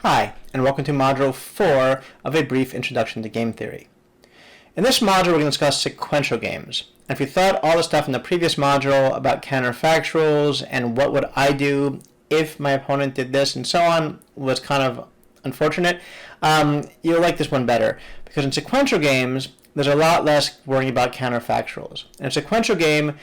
Hi, and welcome to Module 4 of A Brief Introduction to Game Theory. In this module, we're going to discuss sequential games. And if you thought all the stuff in the previous module about counterfactuals and what would I do if my opponent did this and so on was kind of unfortunate, you'll like this one better. Because in sequential games, there's a lot less worrying about counterfactuals. In a sequential game,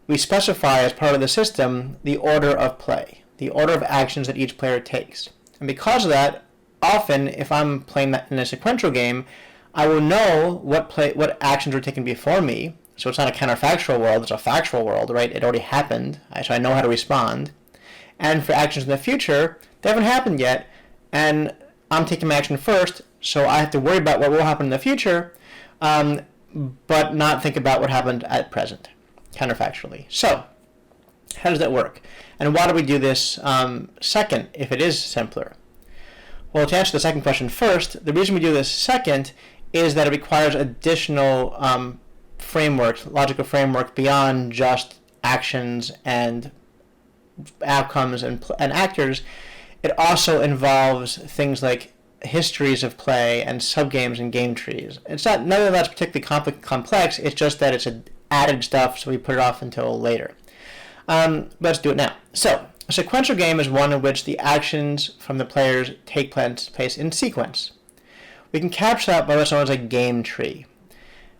we specify as part of the system the order of play, the order of actions that each player takes. And because of that, often if I'm playing that in a sequential game, I will know what actions were taken before me. So it's not a counterfactual world, it's a factual world, right? It already happened, so I know how to respond. And for actions in the future, they haven't happened yet, and I'm taking my action first, so I have to worry about what will happen in the future, but not think about what happened at present, counterfactually. So, how does that work? And why do we do this second, if it is simpler? Well, to answer the second question first, the reason we do this second is that it requires additional logical framework beyond just actions and outcomes and actors. It also involves things like histories of play and subgames and game trees. None of that's particularly complex, it's just that it's added stuff, so we put it off until later. Let's do it now. So, a sequential game is one in which the actions from the players take place in sequence. We can capture that by what's known as a game tree.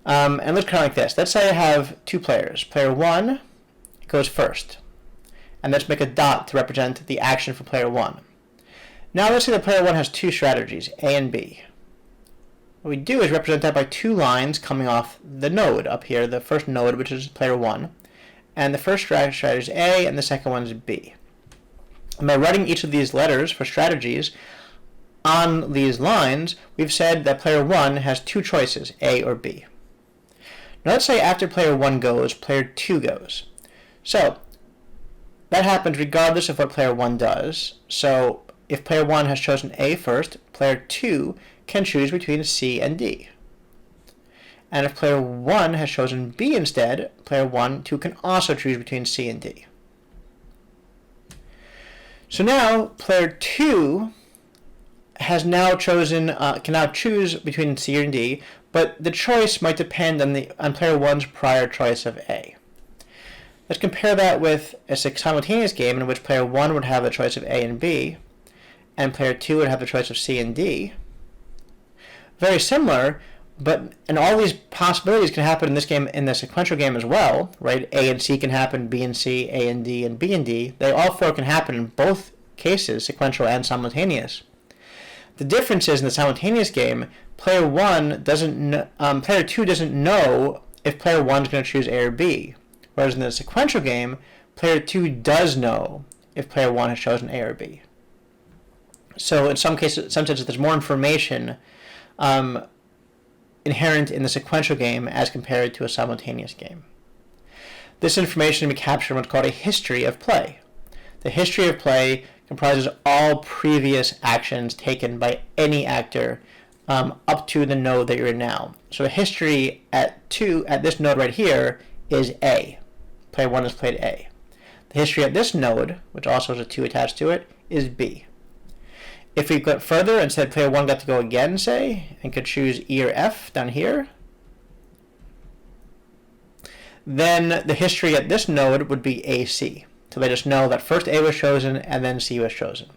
And let's kind of like this. Let's say I have two players. Player 1 goes first. And let's make a dot to represent the action for player 1. Now let's say that player 1 has two strategies, A and B. What we do is represent that by two lines coming off the node up here, the first node, which is player 1. And the first strategy is A, and the second one is B. And by writing each of these letters for strategies on these lines, we've said that player 1 has two choices, A or B. Now let's say after player 1 goes, player 2 goes. So that happens regardless of what player 1 does. So if player 1 has chosen A first, player 2 can choose between C and D. And if player 1 has chosen B instead, player 2 can also choose between C and D. So now player 2 has now chosen, can now choose between C and D, but the choice might depend on player 1's prior choice of A. Let's compare that with a simultaneous game in which player 1 would have the choice of A and B, and player 2 would have the choice of C and D. Very similar, and all these possibilities can happen in this game, in the sequential game as well, right? A and C can happen, B and C, A and D, and B and D. They all four can happen in both cases, sequential and simultaneous. The difference is in the simultaneous game, player 2 doesn't know if player 1 is going to choose A or B, whereas in the sequential game, player 2 does know if player 1 has chosen A or B. So in some senses, there's more information inherent in the sequential game as compared to a simultaneous game. This information can be captured in what's called a history of play. The history of play comprises all previous actions taken by any actor up to the node that you're in now. So the history at this node right here is A. Player 1 has played A. The history at this node, which also has a 2 attached to it, is B. If we go further and said player 1 got to go again, say, and could choose E or F down here, then the history at this node would be AC. So they just know that first A was chosen and then C was chosen.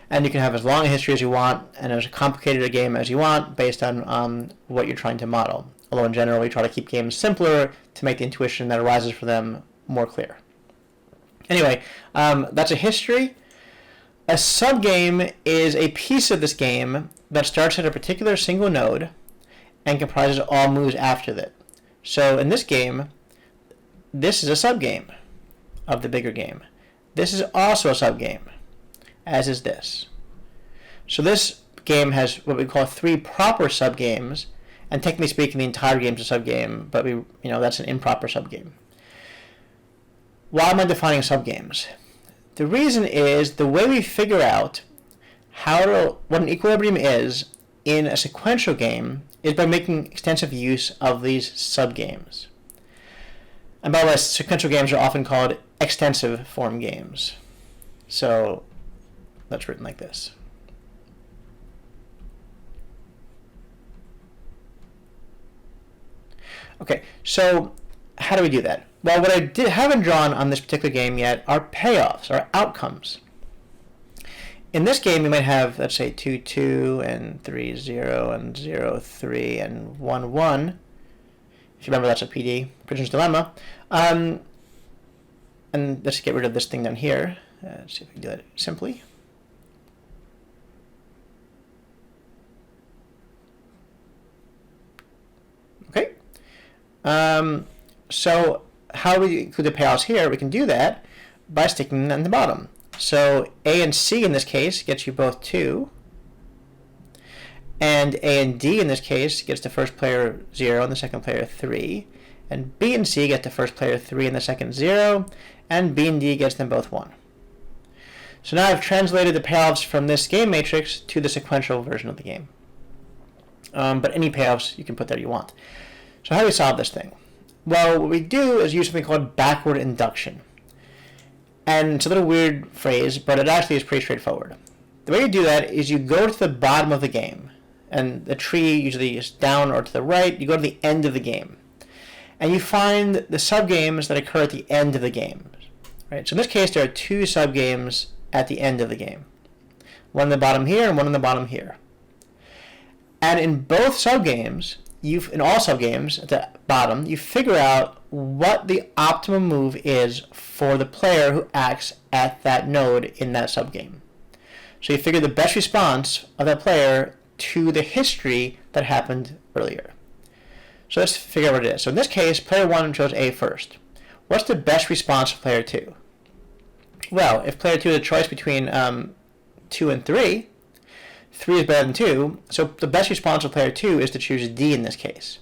And you can have as long a history as you want and as complicated a game as you want based on what you're trying to model. Although in general, we try to keep games simpler to make the intuition that arises for them more clear. Anyway, that's a history. A subgame is a piece of this game that starts at a particular single node and comprises all moves after that. So in this game, this is a subgame of the bigger game. This is also a subgame, as is this. So this game has what we call 3 proper subgames, and technically speaking, the entire game is a subgame, but that's an improper subgame. Why am I defining subgames? The reason is the way we figure out what an equilibrium is in a sequential game is by making extensive use of these subgames. And by the way, sequential games are often called extensive form games. So that's written like this. Okay, so how do we do that? Well, what I haven't drawn on this particular game yet are payoffs, or outcomes. In this game, we might have, let's say, 2, 2, and 3, 0, and 0, 3, and 1, 1. If you remember, that's a PD, Prisoner's Dilemma. And let's get rid of this thing down here. Let's see if we can do that simply. Okay. So how do we include the payoffs here? We can do that by sticking them at the bottom. So A and C in this case gets you both 2. And A and D in this case gets the first player 0 and the second player 3. And B and C get the first player 3 and the second 0. And B and D gets them both 1. So now I've translated the payoffs from this game matrix to the sequential version of the game. But any payoffs you can put there you want. So how do we solve this thing? Well, what we do is use something called backward induction. And it's a little weird phrase, but it actually is pretty straightforward. The way you do that is you go to the bottom of the game, and the tree usually is down or to the right. You go to the end of the game, and you find the subgames that occur at the end of the game. Right? So in this case, there are 2 subgames at the end of the game. One in the bottom here and one in the bottom here. And in both subgames, in all subgames at the bottom, you figure out what the optimum move is for the player who acts at that node in that subgame. So you figure the best response of that player to the history that happened earlier. So let's figure out what it is. So in this case, player 1 chose A first. What's the best response for player 2? Well, if player 2 has a choice between 2 and 3, 3 is better than 2, so the best response for player 2 is to choose D in this case.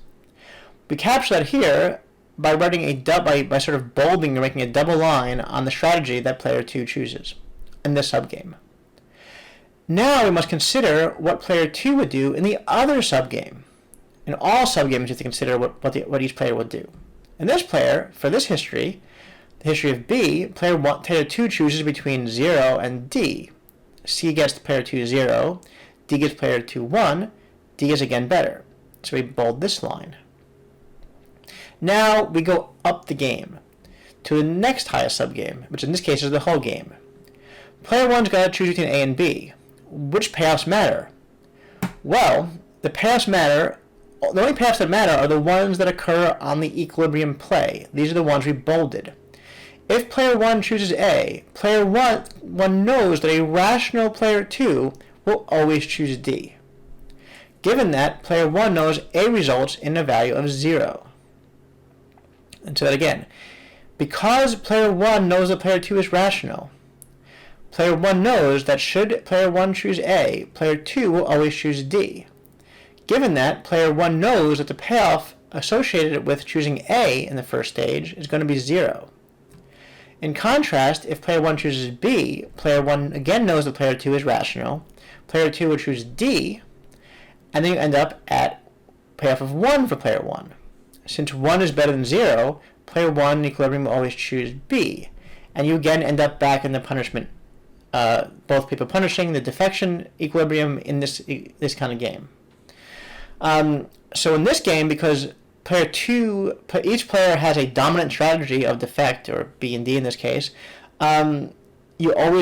We capture that here by writing by sort of bolding or making a double line on the strategy that player 2 chooses in this subgame. Now we must consider what player 2 would do in the other subgame. In all subgames, you have to consider what each player would do. In this player, for this history, the history of B, player 2 chooses between 0 and D. C gets player 2 0, D gets player 2 1, D is again better. So we bold this line. Now we go up the game to the next highest subgame, which in this case is the whole game. Player 1's got to choose between A and B. Which payoffs matter? Well, the only payoffs that matter are the ones that occur on the equilibrium play. These are the ones we bolded. If player 1 chooses A, player 1 knows that a rational player 2 will always choose D. Given that, player 1 knows A results in a value of 0. And so that again, because player 1 knows that player 2 is rational, player 1 knows that should player 1 choose A, player 2 will always choose D. Given that, player 1 knows that the payoff associated with choosing A in the first stage is going to be 0. In contrast, if player 1 chooses B, player 1 again knows that player 2 is rational, player 2 will choose D, and then you end up at payoff of 1 for player 1. Since 1 is better than 0, player 1 in equilibrium will always choose B, and you again end up back in the punishment, both people punishing the defection equilibrium in this kind of game. So in this game, because each player has a dominant strategy of defect, or B and D in this case, you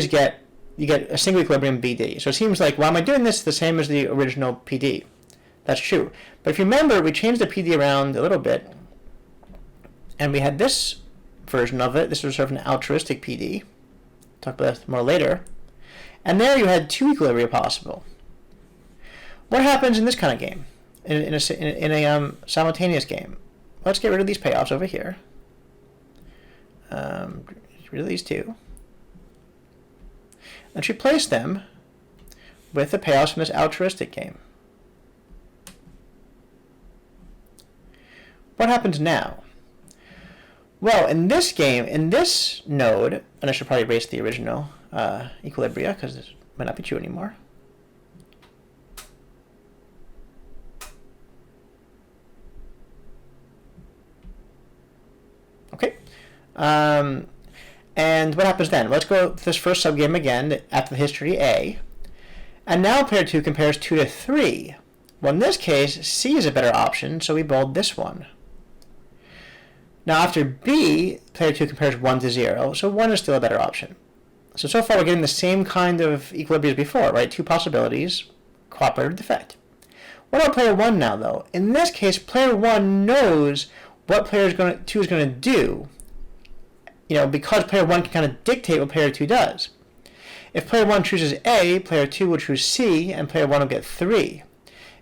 get a single equilibrium BD. So it seems like, why am I doing this? The same as the original PD. That's true. But if you remember, we changed the PD around a little bit, and we had this version of it. This was sort of an altruistic PD. Talk about that more later. And there you had 2 equilibria possible. What happens in this kind of game? In a simultaneous game? Let's get rid of these payoffs over here. Get rid of these 2. Let's replace them with the payoffs from this altruistic game. What happens now? Well, in this game, in this node, and I should probably erase the original equilibria because this might not be true anymore. Okay. And what happens then? Let's go to this first subgame again after the history A. And now player 2 compares 2 to 3. Well, in this case, C is a better option, so we bold this one. Now after B, player 2 compares 1 to 0, so 1 is still a better option. So far we're getting the same kind of equilibrium as before, right? Two possibilities, cooperative defect. What about player 1 now, though? In this case, player 1 knows what player 2 is going to do, because player 1 can kind of dictate what player 2 does. If player 1 chooses A, player 2 will choose C, and player 1 will get 3.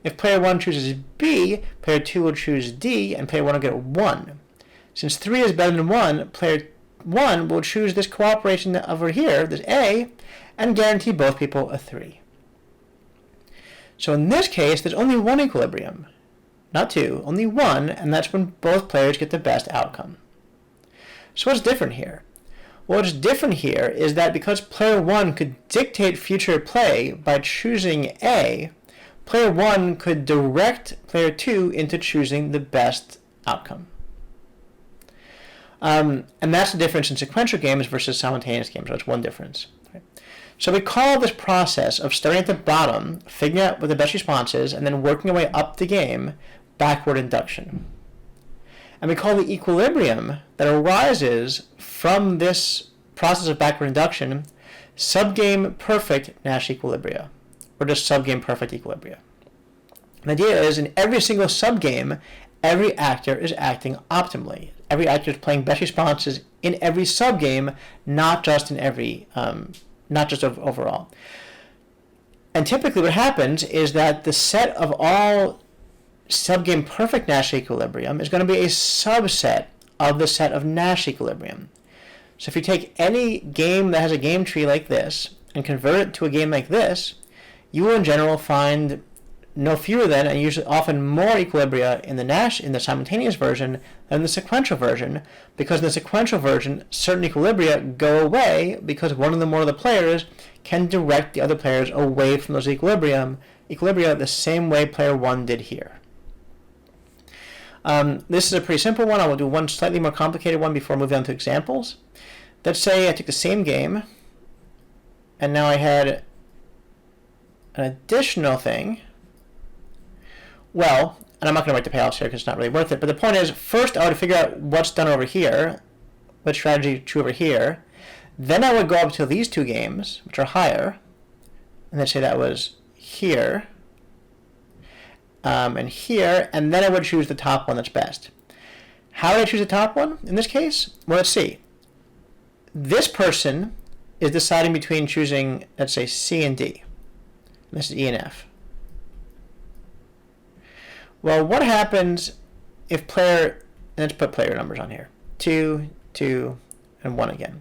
If player 1 chooses B, player 2 will choose D, and player 1 will get 1. Since 3 is better than 1, player 1 will choose this cooperation over here, this A, and guarantee both people a 3. So in this case, there's only one equilibrium, not two, only one, and that's when both players get the best outcome. So what's different here? Well, what's different here is that because player 1 could dictate future play by choosing A, player 1 could direct player 2 into choosing the best outcome. And that's the difference in sequential games versus simultaneous games. That's one difference. Right? So we call this process of starting at the bottom, figuring out what the best response is, and then working our way up the game, backward induction. And we call the equilibrium that arises from this process of backward induction subgame perfect Nash equilibria, or just subgame perfect equilibria. The idea is in every single subgame, every actor is acting optimally. Every actor is playing best responses in every subgame, not just in every, not just overall. And typically what happens is that the set of all subgame perfect Nash equilibrium is going to be a subset of the set of Nash equilibrium. So if you take any game that has a game tree like this and convert it to a game like this, you will in general find no fewer than, and usually often more equilibria in the simultaneous version than the sequential version, because in the sequential version, certain equilibria go away because one or more of the players can direct the other players away from those equilibria the same way player 1 did here. This is a pretty simple one. I will do one slightly more complicated one before moving on to examples. Let's say I took the same game, and now I had an additional thing. Well, and I'm not going to write the payoffs here because it's not really worth it, but the point is, first I would figure out what's done over here, what strategy true over here. Then I would go up to these two games, which are higher, and let's say that was here, and here, and then I would choose the top one that's best. How would I choose the top one in this case? Well, let's see. This person is deciding between choosing, let's say, C and D. This is E and F. Well, what happens if let's put player numbers on here. 2, 2, and 1 again.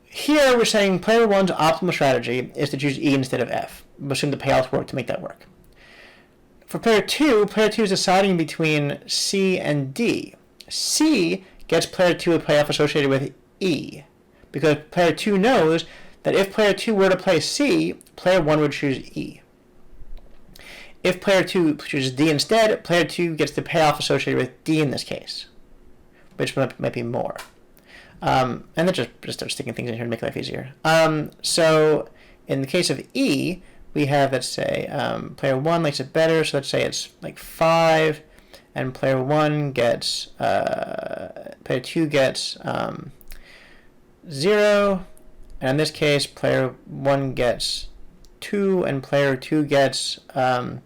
Here we're saying player 1's optimal strategy is to choose E instead of F. We'll assume the payouts work to make that work. For player 2 is deciding between C and D. C gets player 2 a payoff associated with E, because player 2 knows that if player 2 were to play C, player 1 would choose E. If player 2 chooses D instead, player 2 gets the payoff associated with D in this case, which might be more. And then just start sticking things in here to make life easier. So in the case of E, we have, let's say, player 1 likes it better, so let's say it's like 5, and player 1 gets, player 2 gets 0, and in this case, player 1 gets 2, and player 2 gets 4,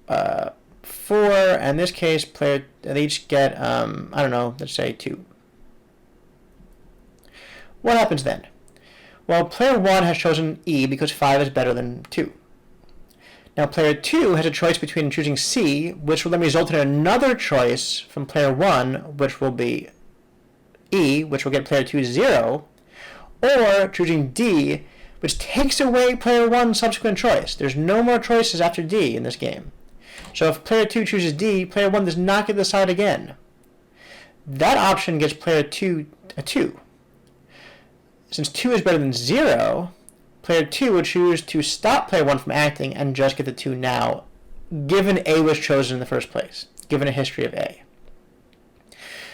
and in this case, they each get, I don't know, let's say 2. What happens then? Well, player 1 has chosen E because 5 is better than 2. Now, player 2 has a choice between choosing C, which will then result in another choice from player 1, which will be E, which will get player 2 0, or choosing D, which takes away player 1's subsequent choice. There's no more choices after D in this game. So if player 2 chooses D, player 1 does not get to decide again. That option gets player 2 a 2. Since 2 is better than 0, player 2 would choose to stop player 1 from acting and just get the 2 now, given A was chosen in the first place, given a history of A.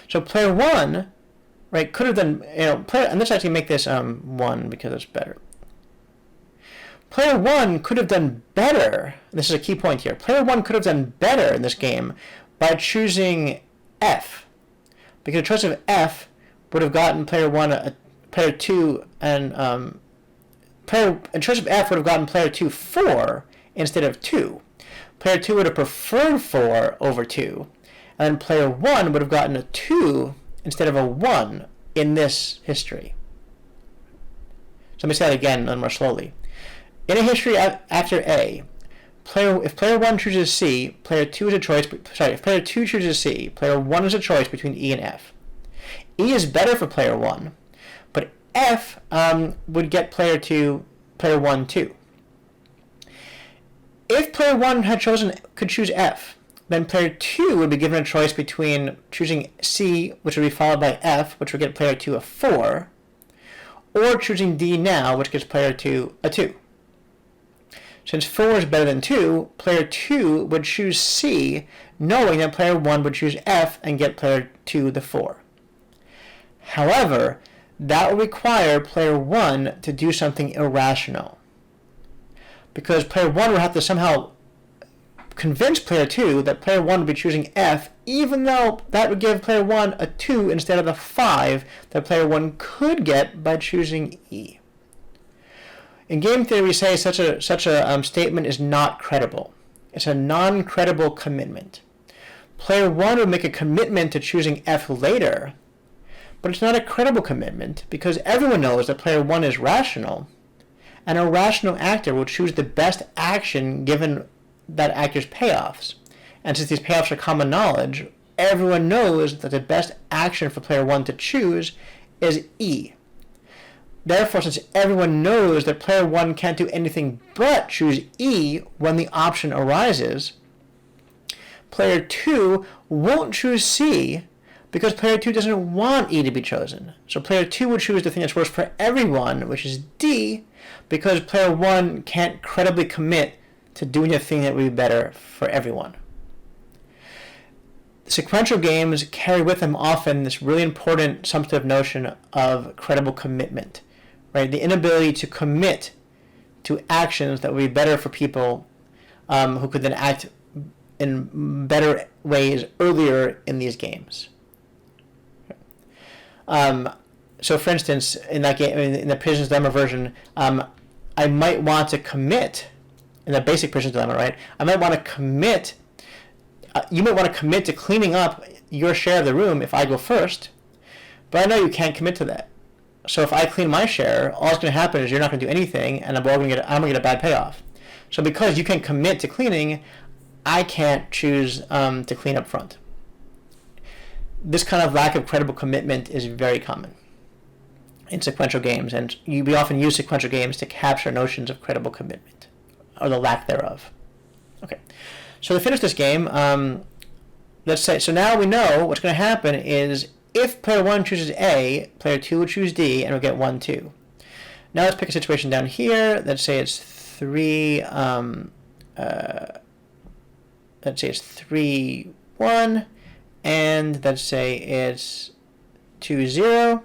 So player 1, right, could have done, and let's actually make this 1 because it's better. Player 1 could have done better, this is a key point here, player 1 could have done better in this game by choosing F, because a choice of F would have gotten player 1 player 2 and a choice of F would have gotten player 2 4 instead of 2. Player 2 would have preferred 4 over 2, and then player 1 would have gotten a 2 instead of a 1 in this history. So let me say that again a little more slowly. In a history after A, if player 1 chooses C, player 2 is a choice. If player 2 chooses C, player 1 is a choice between E and F. E is better for player 1, but F would get player 1 too. If player 1 could choose F, then player 2 would be given a choice between choosing C, which would be followed by F, which would get player 2 a 4, or choosing D now, which gives player 2 a 2. Since 4 is better than 2, player 2 would choose C, knowing that player 1 would choose F and get player 2 the 4. However, that would require player 1 to do something irrational, because player 1 would have to somehow convince player 2 that player 1 would be choosing F, even though that would give player 1 a 2 instead of the 5 that player 1 could get by choosing E. In game theory, we say such a statement is not credible. It's a non-credible commitment. Player 1 would make a commitment to choosing F later, but it's not a credible commitment because everyone knows that player 1 is rational, and a rational actor will choose the best action given that actor's payoffs. And since these payoffs are common knowledge, everyone knows that the best action for player 1 to choose is E. Therefore, since everyone knows that player 1 can't do anything but choose E when the option arises, player 2 won't choose C because player 2 doesn't want E to be chosen. So player 2 would choose the thing that's worse for everyone, which is D, because player 1 can't credibly commit to doing the thing that would be better for everyone. Sequential games carry with them often this really important substantive notion of credible commitment, right? The inability to commit to actions that would be better for people who could then act in better ways earlier in these games. So, for instance, in that game, in the Prisoner's Dilemma version, I might want to commit. In the basic Prisoner's Dilemma, right? I might want to commit. You might want to commit to cleaning up your share of the room if I go first, but I know you can't commit to that. So if I clean my share, all that's going to happen is you're not going to do anything, and I'm going to get a bad payoff. So because you can commit to cleaning, I can't choose to clean up front. This kind of lack of credible commitment is very common in sequential games, and we often use sequential games to capture notions of credible commitment, or the lack thereof. Okay, so to finish this game, let's say, so now we know what's going to happen is if player 1 chooses A, player 2 will choose D, and we'll get 1, 2. Now let's pick a situation down here. Let's say it's 3, let's say it's 3, 1, and let's say it's 2, 0.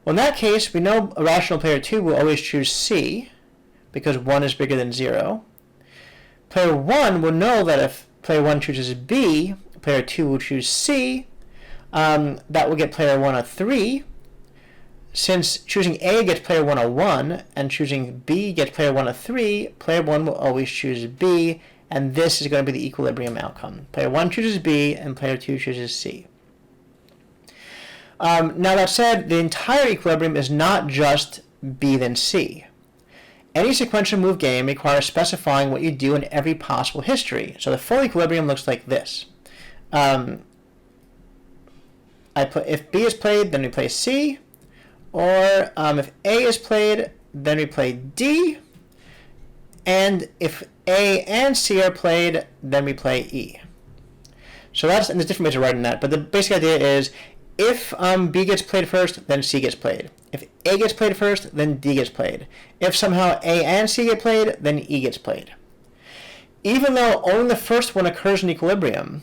Well, in that case, we know a rational player 2 will always choose C, because 1 is bigger than 0. Player 1 will know that if player 1 chooses B, player 2 will choose C. That will get player 1 a 3. Since choosing A gets player 1 a 1, and choosing B gets player 1 a 3, player 1 will always choose B, and this is going to be the equilibrium outcome. Player 1 chooses B, and player 2 chooses C. Now that said, the entire equilibrium is not just B then C. Any sequential move game requires specifying what you do in every possible history. So the full equilibrium looks like this. If B is played, then we play C. Or if A is played, then we play D. And if A and C are played, then we play E. So and there's different ways of writing that, but the basic idea is if B gets played first, then C gets played. If A gets played first, then D gets played. If somehow A and C get played, then E gets played. Even though only the first one occurs in equilibrium,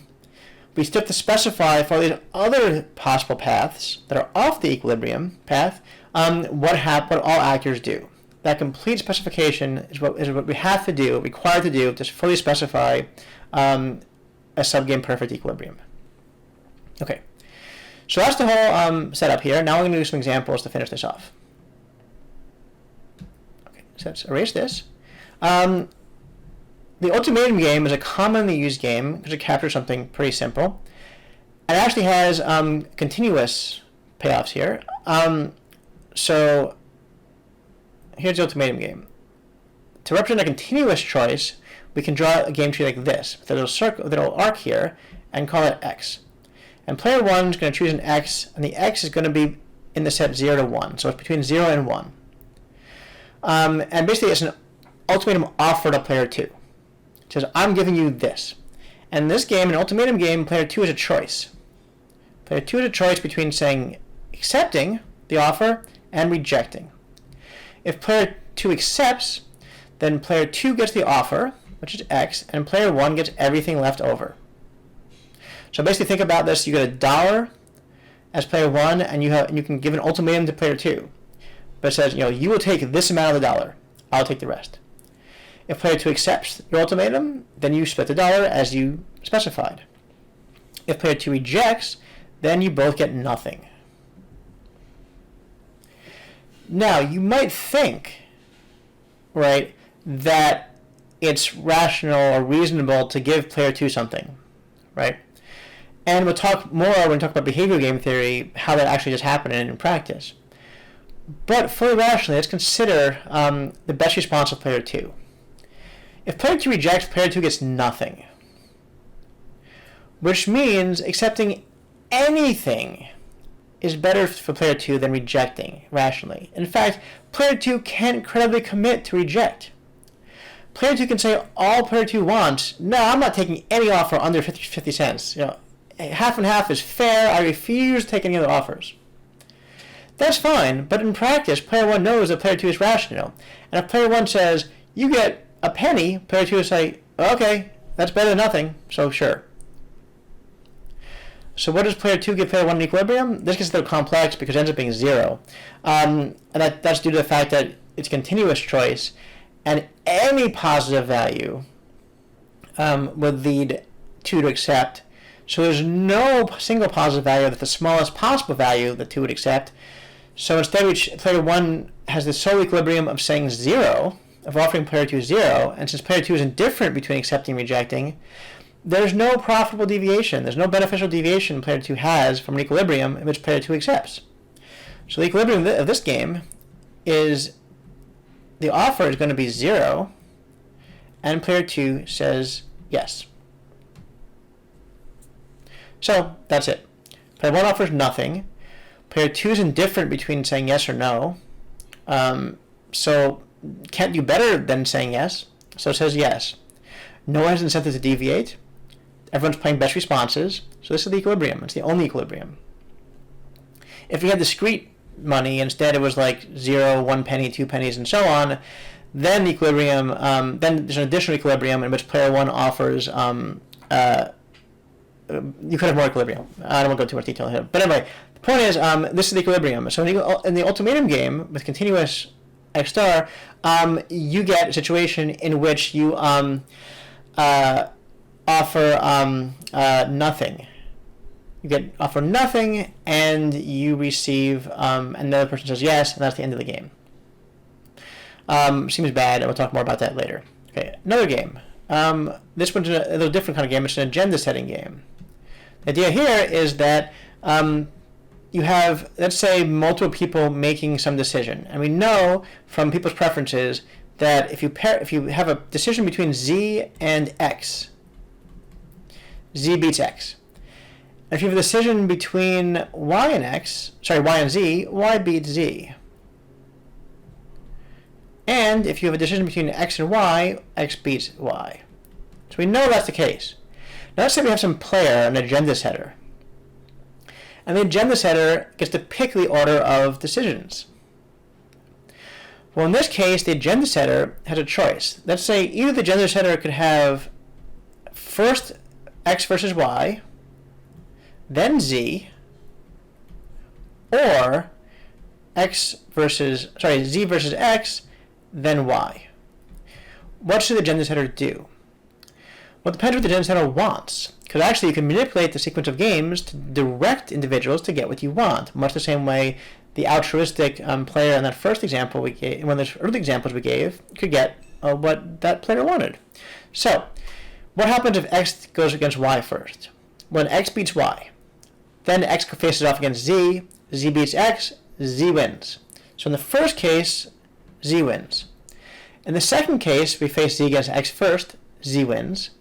we still have to specify for these other possible paths that are off the equilibrium path what all actors do. That complete specification is what we have to do, required to do, to fully specify a subgame perfect equilibrium. Okay, So that's the whole setup here. Now we're going to do some examples to finish this off. Okay, so let's erase this. The Ultimatum game is a commonly used game because it captures something pretty simple. It actually has continuous payoffs here. So here's the Ultimatum game. To represent a continuous choice, we can draw a game tree like this, with a little circle, with a little arc here, and call it X. And player 1 is going to choose an X, and the X is going to be in the set 0 to 1, so it's between 0 and 1. And basically it's an ultimatum offer to player 2. It says, I'm giving you this. And in this game, an ultimatum game, player 2 is a choice. Player 2 is a choice between saying accepting the offer and rejecting. If player 2 accepts, then player 2 gets the offer, which is X, and player 1 gets everything left over. So basically think about this, you get $1 as player 1, and you can give an ultimatum to player 2. But it says, you will take this amount of the $1, I'll take the rest. If player 2 accepts your ultimatum, then you split the $1 as you specified. If player 2 rejects, then you both get nothing. Now, you might think, right, that it's rational or reasonable to give player 2 something, right? And we'll talk more when we talk about behavioral game theory, how that actually just happened in practice. But fully rationally, let's consider the best response of player 2. If player 2 rejects, player 2 gets nothing, which means accepting anything is better for player 2 than rejecting rationally. In fact, player 2 can't credibly commit to reject. Player 2 can say all player 2 wants, no, I'm not taking any offer under 50 cents. Half and half is fair, I refuse to take any other offers. That's fine, but in practice, player 1 knows that player 2 is rational. And if player 1 says, you get a penny, player 2 will say, okay, that's better than nothing, so sure. So what does player 2 give player 1 in equilibrium? This gets a little complex because it ends up being 0. And that's due to the fact that it's continuous choice, and any positive value would lead 2 to accept. So there's no single positive value that's the smallest possible value that 2 would accept. So instead, player 1 has the sole equilibrium of saying 0, of offering player 2 0, and since player 2 is indifferent between accepting and rejecting, there's no profitable deviation. There's no beneficial deviation player 2 has from an equilibrium in which player 2 accepts. So the equilibrium of this game is the offer is going to be 0, and player 2 says yes. So that's it. Player 1 offers nothing. Player 2 is indifferent between saying yes or no. So can't do better than saying yes. So it says yes. No one has incentive to deviate. Everyone's playing best responses. So this is the equilibrium. It's the only equilibrium. If we had discrete money, instead it was like 0, 1 penny, 2 pennies, and so on, then the equilibrium, then there's an additional equilibrium in which player 1 offers, you could have more equilibrium. I don't want to go too much detail here. But anyway, the point is, this is the equilibrium. So in the ultimatum game with continuous X star, you get a situation in which you offer nothing. You offer nothing, and you receive, and the other person says yes, and that's the end of the game. Seems bad, and we'll talk more about that later. Okay, another game. This one's a little different kind of game. It's an agenda setting game. The idea here is that you have, let's say, multiple people making some decision, and we know from people's preferences that if you have a decision between Z and X, Z beats X. If you have a decision between Y and Z, Y beats Z. And if you have a decision between X and Y, X beats Y. So we know that's the case. Now let's say we have some player, an agenda setter. And the agenda setter gets to pick the order of decisions. Well, in this case, the agenda setter has a choice. Let's say either the agenda setter could have first X versus Y, then Z, or Z versus X, then Y. What should the agenda setter do? Well, it depends what the agenda setter wants. Because actually you can manipulate the sequence of games to direct individuals to get what you want, much the same way the altruistic player in that first example we gave, one of the early examples we gave, could get what that player wanted. So, what happens if X goes against Y first? When X beats Y, then X faces off against Z, Z beats X, Z wins. So in the first case, Z wins. In the second case, we face Z against X first, Z wins.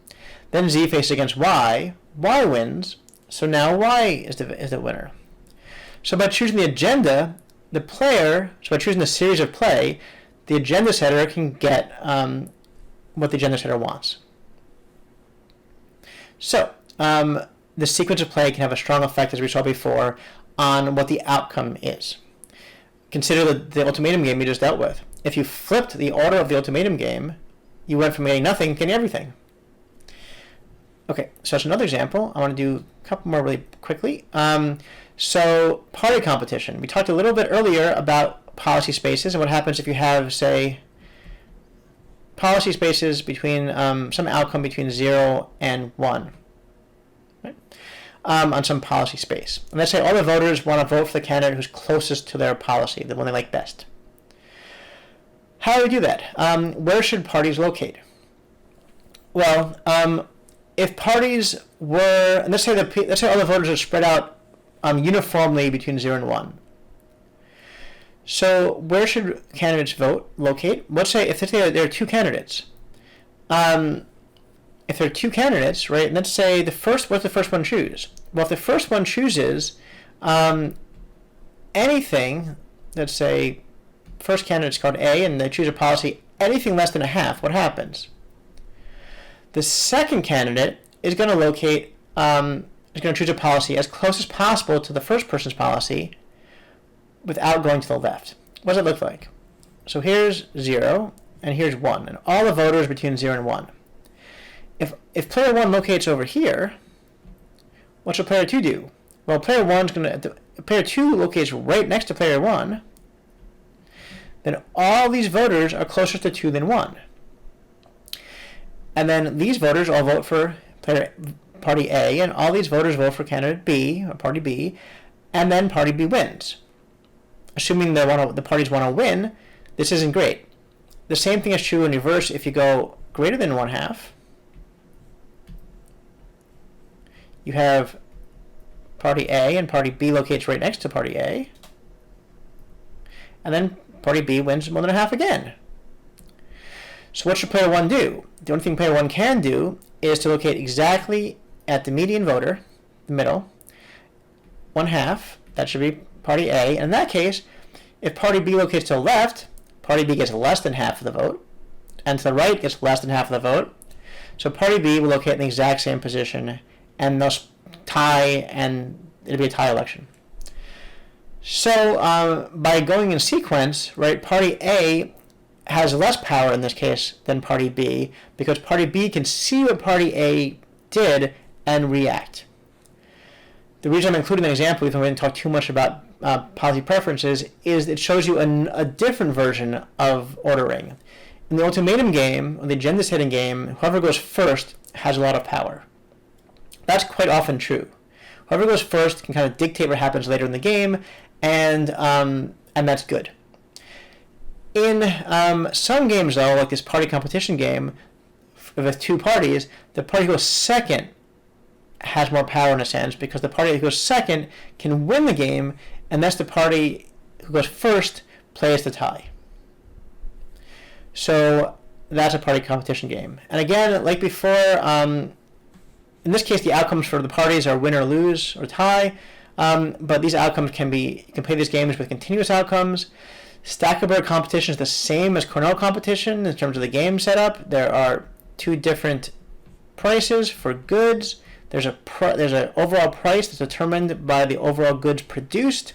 Then Z faces against Y, Y wins. So now Y is the winner. So by choosing the agenda, so by choosing the series of play, the agenda setter can get what the agenda setter wants. So the sequence of play can have a strong effect, as we saw before, on what the outcome is. Consider the ultimatum game you just dealt with. If you flipped the order of the ultimatum game, you went from getting nothing to getting everything. Okay, so that's another example. I want to do a couple more really quickly. So party competition. We talked a little bit earlier about policy spaces and what happens if you have, say, policy spaces between some outcome between 0 and 1. Right? On some policy space. And let's say all the voters want to vote for the candidate who's closest to their policy, the one they like best. How do we do that? Where should parties locate? Well, if parties were, and let's say all the voters are spread out uniformly between 0 and 1. So where should candidates locate? Let's say if there are two candidates. If there are two candidates, right, and let's say what's the first one choose? Well, if the first one chooses anything, let's say first candidate's called A, and they choose a policy anything less than a half, what happens? The second candidate is going to choose a policy as close as possible to the first person's policy without going to the left. What does it look like? So here's 0, and here's 1, and all the voters between 0 and 1. If player 1 locates over here, what should player 2 do? Well, player 2 locates right next to player 1, then all these voters are closer to 2 than 1. And then these voters all vote for party A, and all these voters vote for candidate B, or party B, and then party B wins. Assuming the parties want to win, this isn't great. The same thing is true in reverse if you go greater than 1/2. You have party A, and party B locates right next to party A, and then party B wins more than a half again. So what should player 1 do? The only thing player 1 can do is to locate exactly at the median voter, the middle, 1/2, that should be party A. And in that case, if party B locates to the left, party B gets less than half of the vote, and to the right gets less than half of the vote. So party B will locate in the exact same position, and they'll tie, and it'll be a tie election. So by going in sequence, right, party A has less power in this case than party B, because party B can see what party A did and react. The reason I'm including an example, even though we didn't talk too much about policy preferences, is it shows you a different version of ordering. In the ultimatum game, or the agenda setting game, whoever goes first has a lot of power. That's quite often true. Whoever goes first can kind of dictate what happens later in the game, and that's good. In some games, though, like this party competition game, with two parties, the party who goes second has more power in a sense, because the party who goes second can win the game, and thus the party who goes first plays the tie. So that's a party competition game. And again, like before, in this case, the outcomes for the parties are win or lose or tie, but these outcomes you can play these games with continuous outcomes. Stackable competition is the same as Cornell competition in terms of the game setup. There are two different prices for goods. There's an overall price that's determined by the overall goods produced.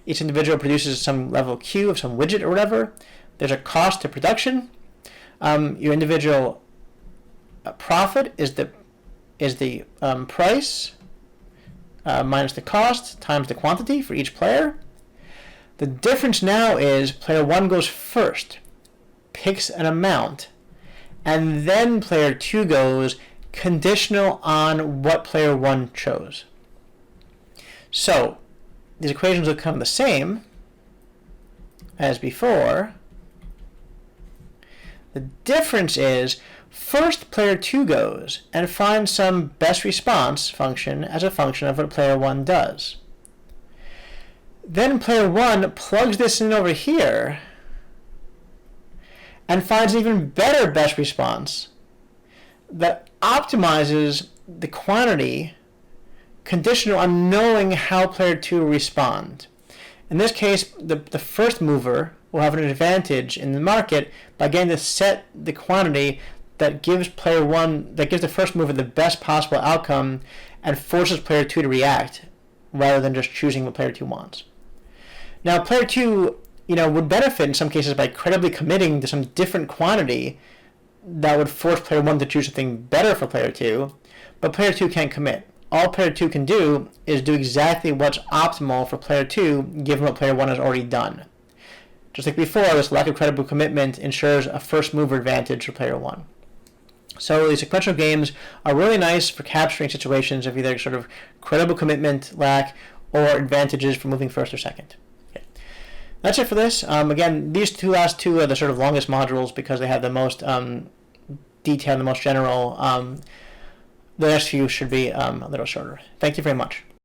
Each individual produces some level Q of some widget or whatever. There's a cost to production. Your individual profit is the price minus the cost times the quantity for each player. The difference now is player 1 goes first, picks an amount, and then player 2 goes, conditional on what player 1 chose. So these equations will become the same as before. The difference is first player 2 goes and finds some best response function as a function of what player 1 does. Then player 1 plugs this in over here and finds an even better best response that optimizes the quantity conditional on knowing how player 2 will respond. In this case, the first mover will have an advantage in the market by getting to set the quantity that gives player 1, that gives the first mover the best possible outcome and forces player 2 to react rather than just choosing what player 2 wants. Now, player 2, would benefit in some cases by credibly committing to some different quantity that would force player 1 to choose something better for player 2, but player 2 can't commit. All player 2 can do is do exactly what's optimal for player 2 given what player 1 has already done. Just like before, this lack of credible commitment ensures a first mover advantage for player 1. So these sequential games are really nice for capturing situations of either sort of credible commitment lack or advantages for moving first or second. Okay. That's it for this. Again, these last two are the sort of longest modules because they have the most detail, the most general. The next few should be a little shorter. Thank you very much.